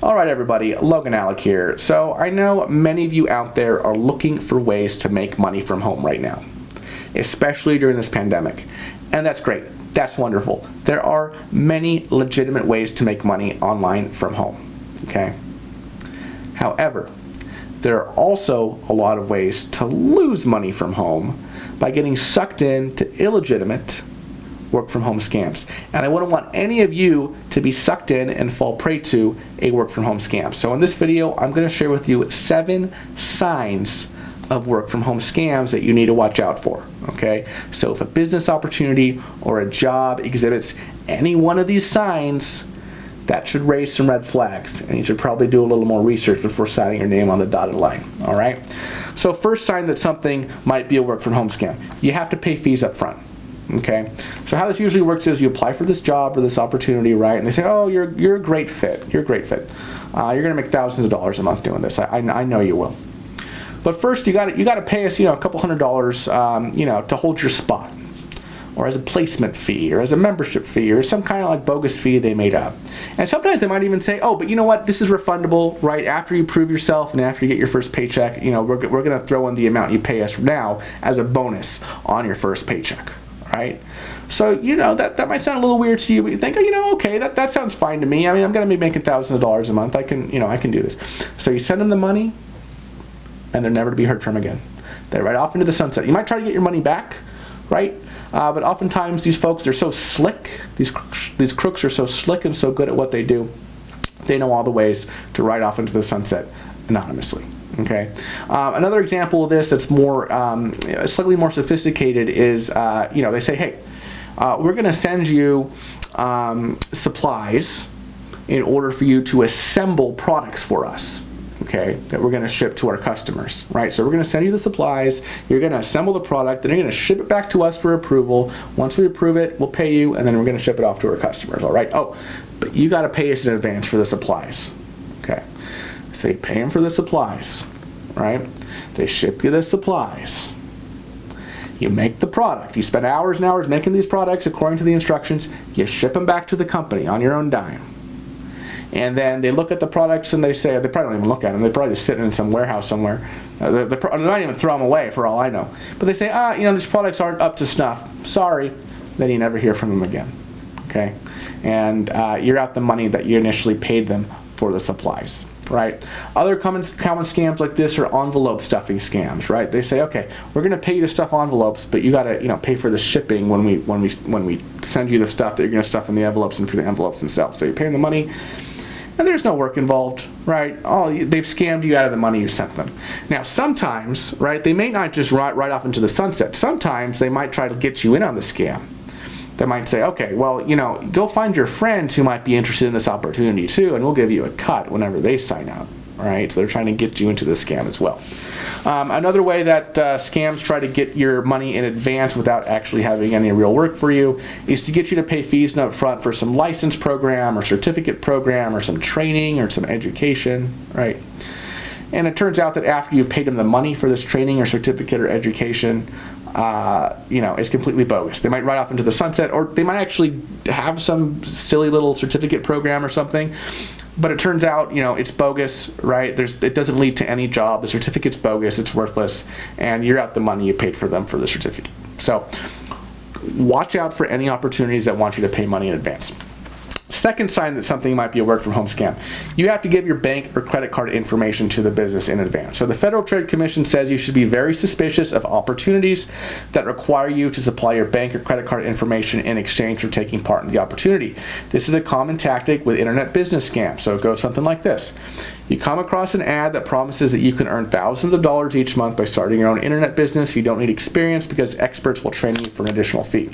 All right, everybody, Logan Alec here. So I know many of you out there are looking for ways to make money from home right now, especially during this pandemic. And that's great. That's wonderful. There are many legitimate ways to make money online from home, okay? However, there are also a lot of ways to lose money from home by getting sucked into illegitimate work from home scams. And I wouldn't want any of you to be sucked in and fall prey to a work from home scam. So in this video, I'm going to share with you 7 signs of work from home scams that you need to watch out for. Okay? So if a business opportunity or a job exhibits any one of these signs, that should raise some red flags, and you should probably do a little more research before signing your name on the dotted line. All right? So first sign that something might be a work from home scam, you have to pay fees up front. Okay, so how this usually works is you apply for this job or this opportunity, right? And they say, oh, you're a great fit. You're a great fit. You're gonna make thousands of dollars a month doing this. I know you will. But first, you got to pay us, a couple $100, to hold your spot, or as a placement fee, or as a membership fee, or some kind of like bogus fee they made up. And sometimes they might even say, oh, but you know what? This is refundable, right? After you prove yourself and after you get your first paycheck, we're gonna throw in the amount you pay us now as a bonus on your first paycheck. Right? So, that might sound a little weird to you, but you think, okay, that sounds fine to me. I mean, I'm going to be making thousands of dollars a month. I can do this. So you send them the money, and they're never to be heard from again. They're right off into the sunset. You might try to get your money back, right? But oftentimes these folks, they're so slick. These crooks are so slick and so good at what they do. They know all the ways to ride off into the sunset anonymously. Okay. Another example of this that's more slightly more sophisticated is they say, hey, we're going to send you supplies in order for you to assemble products for us. Okay, that we're going to ship to our customers, right? So we're going to send you the supplies, you're going to assemble the product, then you're going to ship it back to us for approval. Once we approve it, we'll pay you, and then we're going to ship it off to our customers, all right? Oh, but you got to pay us in advance for the supplies. Okay, so you pay them for the supplies, right? They ship you the supplies. You make the product. You spend hours and hours making these products according to the instructions. You ship them back to the company on your own dime. And then they look at the products and they say, they probably don't even look at them. They're probably just sitting in some warehouse somewhere. They might even throw them away for all I know. But they say, these products aren't up to snuff. Sorry. Then you never hear from them again. Okay? And you're out the money that you initially paid them for the supplies. Right? Other common scams like this are envelope stuffing scams, right? They say, okay, we're going to pay you to stuff envelopes, but you got to, pay for the shipping when we send you the stuff that you're going to stuff in the envelopes and for the envelopes themselves. So you're paying the money, and there's no work involved, right? They've scammed you out of the money you sent them. Now, sometimes, right, they may not just right off into the sunset. Sometimes they might try to get you in on the scam. They might say, okay, well, go find your friends who might be interested in this opportunity too, and we'll give you a cut whenever they sign up, right? So they're trying to get you into the scam as well. Another way that scams try to get your money in advance without actually having any real work for you is to get you to pay fees up front for some license program or certificate program or some training or some education, right? And it turns out that after you've paid them the money for this training or certificate or education, it's completely bogus. They might ride off into the sunset, or they might actually have some silly little certificate program or something, but it turns out, it's bogus, right? It doesn't lead to any job. The certificate's bogus, it's worthless, and you're out the money you paid for them for the certificate. So watch out for any opportunities that want you to pay money in advance. Second sign that something might be a work from home scam, you have to give your bank or credit card information to the business in advance. So the Federal Trade Commission says you should be very suspicious of opportunities that require you to supply your bank or credit card information in exchange for taking part in the opportunity. This is a common tactic with internet business scams. So it goes something like this. You come across an ad that promises that you can earn thousands of dollars each month by starting your own internet business. You don't need experience because experts will train you for an additional fee.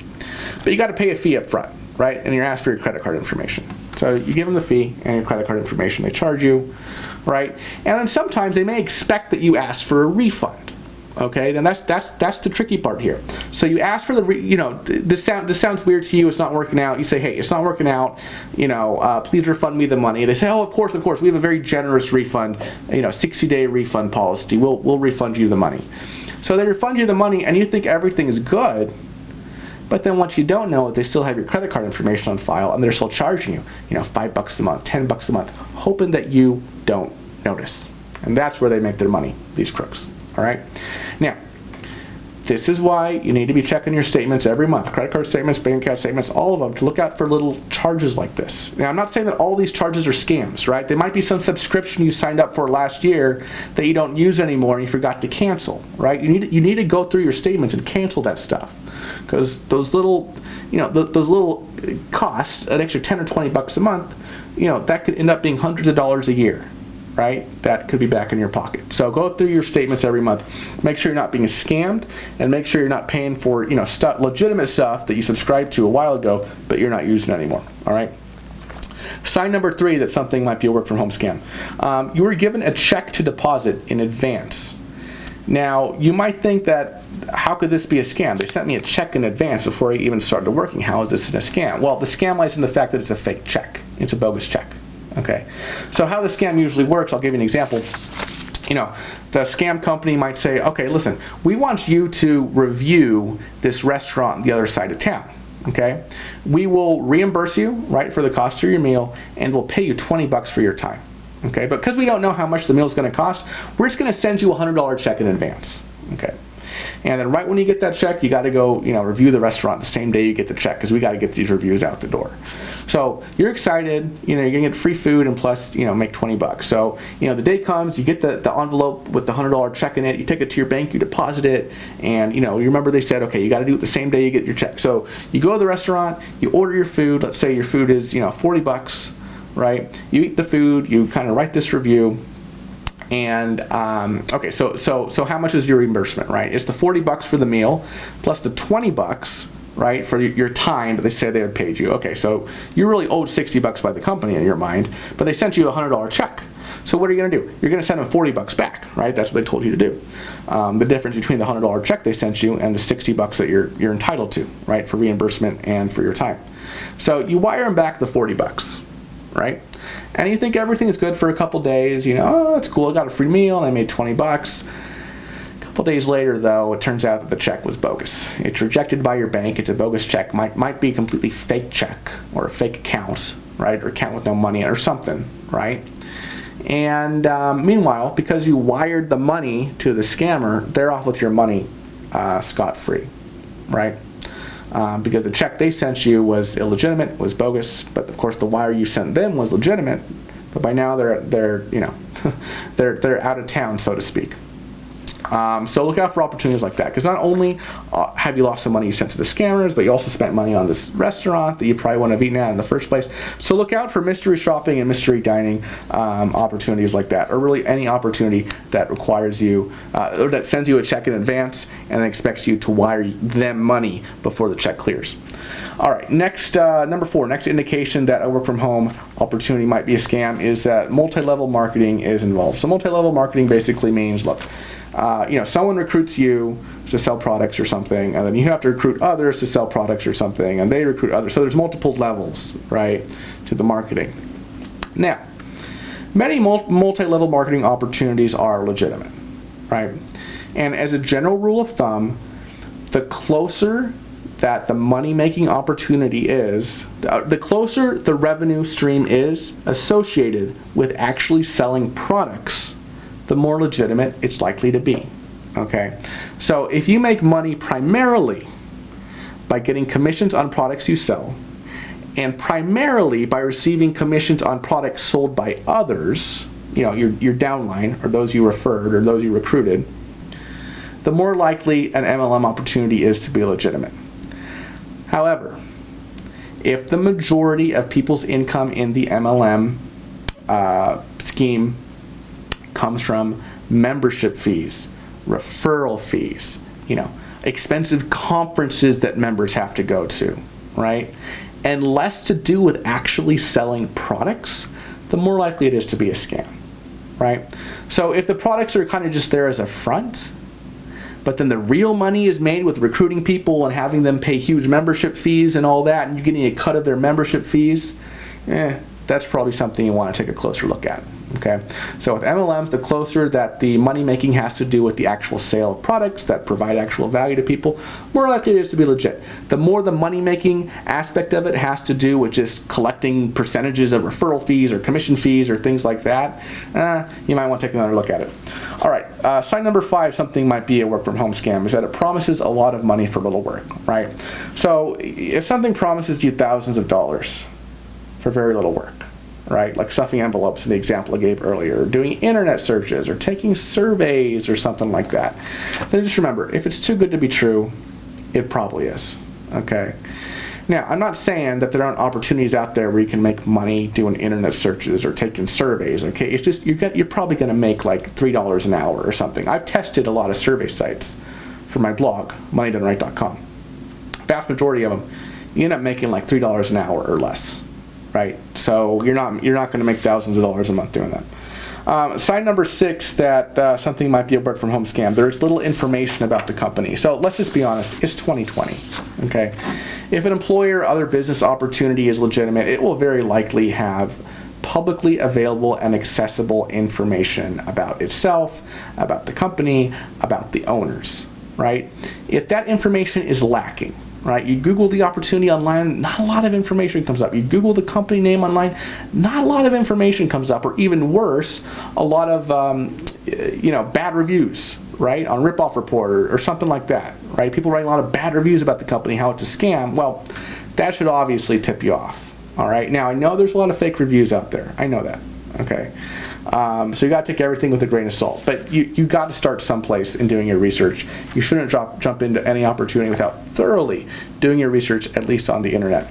But you got to pay a fee up front, right? And you're asked for your credit card information. So you give them the fee and your credit card information. They charge you, right? And then sometimes they may expect that you ask for a refund. Okay, then that's the tricky part here. So you ask for this sounds weird to you. It's not working out. You say, hey, it's not working out. Please refund me the money. They say, oh, of course. We have a very generous refund. 60-day refund policy. We'll refund you the money. So they refund you the money, and you think everything is good. But then what you don't know is they still have your credit card information on file, and they're still charging you, $5 a month, $10 a month, hoping that you don't notice. And that's where they make their money, these crooks. All right. Now, this is why you need to be checking your statements every month, credit card statements, bank account statements, all of them, to look out for little charges like this. Now, I'm not saying that all these charges are scams, right? There might be some subscription you signed up for last year that you don't use anymore and you forgot to cancel, right? You need to go through your statements and cancel that stuff, because those little, those little costs, an extra 10 or 20 bucks a month, that could end up being hundreds of dollars a year. Right? That could be back in your pocket. So go through your statements every month. Make sure you're not being scammed, and make sure you're not paying for legitimate stuff that you subscribed to a while ago, but you're not using anymore. All right. Sign number 3 that something might be a work from home scam. You were given a check to deposit in advance. Now, you might think that, how could this be a scam? They sent me a check in advance before I even started working. How is this a scam? Well, the scam lies in the fact that it's a fake check. It's a bogus check. Okay, so how the scam usually works, I'll give you an example. The scam company might say, okay, listen, we want you to review this restaurant on the other side of town. Okay, we will reimburse you, right, for the cost of your meal, and we'll pay you $20 for your time. Okay, but because we don't know how much the meal is going to cost, we're just going to send you a $100 check in advance. Okay. And then right when you get that check, you got to go, review the restaurant the same day you get the check, because we got to get these reviews out the door. So you're excited, you're going to get free food and plus, make $20. So, the day comes, you get the envelope with the $100 check in it, you take it to your bank, you deposit it, and, you remember they said, okay, you got to do it the same day you get your check. So you go to the restaurant, you order your food, let's say your food is, $40, right? You eat the food, you kind of write this review. And okay, so how much is your reimbursement, right? It's the $40 for the meal plus the $20, right, for your time that they said they had paid you. Okay, so you're really owed $60 by the company in your mind, but they sent you a $100 check. So what are you going to do? You're going to send them $40 back, right? That's what they told you to do. The difference between the $100 check they sent you and the $60 that you're entitled to, right, for reimbursement and for your time. So you wire them back the $40, right? And you think everything is good for a couple days, oh, that's cool, I got a free meal and I made $20. A couple days later, though, it turns out that the check was bogus. It's rejected by your bank, it's a bogus check, might be a completely fake check or a fake account, right, or account with no money or something, right? And meanwhile, because you wired the money to the scammer, they're off with your money scot-free, right? Because the check they sent you was illegitimate, was bogus, but of course the wire you sent them was legitimate. But by now they're they're out of town, so to speak. So look out for opportunities like that, because not only have you lost the money you sent to the scammers, but you also spent money on this restaurant that you probably wouldn't have eaten at in the first place. So look out for mystery shopping and mystery dining opportunities like that, or really any opportunity that requires you, or that sends you a check in advance and expects you to wire them money before the check clears. All right, next, number 4, next indication that a work from home opportunity might be a scam is that multi-level marketing is involved. So multi-level marketing basically means, look, someone recruits you to sell products or something, and then you have to recruit others to sell products or something, and they recruit others. So there's multiple levels, right, to the marketing. Now, many multi-level marketing opportunities are legitimate, right? And as a general rule of thumb, the closer that the money-making opportunity is, the closer the revenue stream is associated with actually selling products, the more legitimate it's likely to be. Okay, so if you make money primarily by getting commissions on products you sell, and primarily by receiving commissions on products sold by others, your downline, or those you referred, or those you recruited, the more likely an MLM opportunity is to be legitimate. However, if the majority of people's income in the MLM scheme comes from membership fees, referral fees, expensive conferences that members have to go to, right? And less to do with actually selling products, the more likely it is to be a scam, right? So if the products are kind of just there as a front, but then the real money is made with recruiting people and having them pay huge membership fees and all that, and you're getting a cut of their membership fees, that's probably something you want to take a closer look at. Okay, so with MLMs, the closer that the money making has to do with the actual sale of products that provide actual value to people, more likely it is to be legit. The more the money making aspect of it has to do with just collecting percentages of referral fees or commission fees or things like that, you might want to take another look at it. All right, sign number 5, something might be a work from home scam, is that it promises a lot of money for little work, right? So if something promises you thousands of dollars for very little work, right, like stuffing envelopes in the example I gave earlier, or doing internet searches, or taking surveys, or something like that, then just remember, if it's too good to be true, it probably is, okay? Now, I'm not saying that there aren't opportunities out there where you can make money doing internet searches or taking surveys, okay? It's just, you're probably going to make like $3 an hour or something. I've tested a lot of survey sites for my blog, moneydoneright.com. Vast majority of them, you end up making like $3 an hour or less. Right, so you're not going to make thousands of dollars a month doing that. Sign number 6 that something might be a work from home scam. There's little information about the company. So let's just be honest. It's 2020. Okay, if an employer or other business opportunity is legitimate, it will very likely have publicly available and accessible information about itself, about the company, about the owners. Right? If that information is lacking, right? You Google the opportunity online, not a lot of information comes up. You Google the company name online, not a lot of information comes up, or even worse, a lot of bad reviews, right? On Ripoff Report or something like that, right? People writing a lot of bad reviews about the company, how it's a scam. Well, that should obviously tip you off. All right. Now I know there's a lot of fake reviews out there. I know that. Okay. So you got to take everything with a grain of salt, but you got to start someplace in doing your research. You shouldn't jump into any opportunity without thoroughly doing your research, at least on the internet.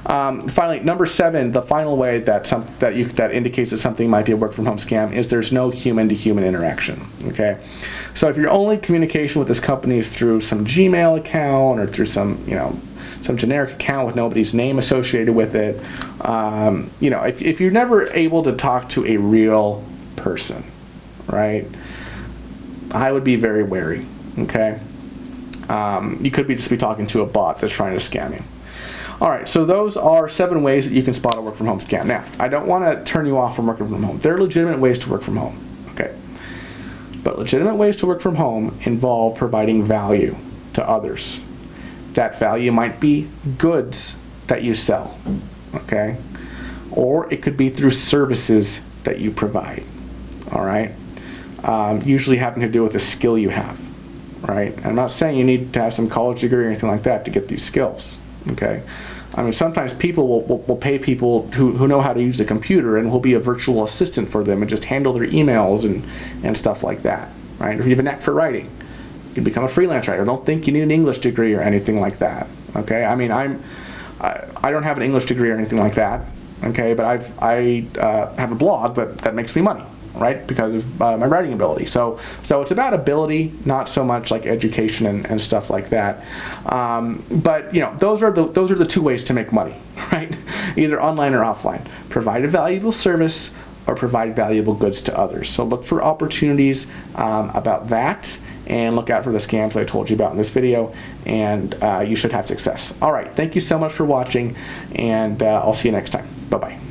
Finally, number 7, the final way that indicates that something might be a work from home scam is there's no human to human interaction. Okay, so if your only communication with this company is through some Gmail account or through some generic account with nobody's name associated with it, if you're never able to talk to a real person, right, I would be very wary, okay? You could just be talking to a bot that's trying to scam you. All right, so those are 7 ways that you can spot a work from home scam. Now, I don't want to turn you off from working from home. There are legitimate ways to work from home, okay? But legitimate ways to work from home involve providing value to others. That value might be goods that you sell, okay? Or it could be through services that you provide, all right? Usually having to do with a skill you have, right? And I'm not saying you need to have some college degree or anything like that to get these skills, okay? I mean, sometimes people will pay people who know how to use a computer and will be a virtual assistant for them and just handle their emails and stuff like that, right? If you have a knack for writing, you can become a freelance writer. Don't think you need an English degree or anything like that, okay? I mean, I don't have an English degree or anything like that, okay? But I have a blog that makes me money, right? Because of my writing ability. So it's about ability, not so much like education and stuff like that. But those are the 2 ways to make money, right? Either online or offline. Provide a valuable service or provide valuable goods to others. So look for opportunities about that, and look out for the scams that I told you about in this video, and you should have success. All right, thank you so much for watching, and I'll see you next time. Bye-bye.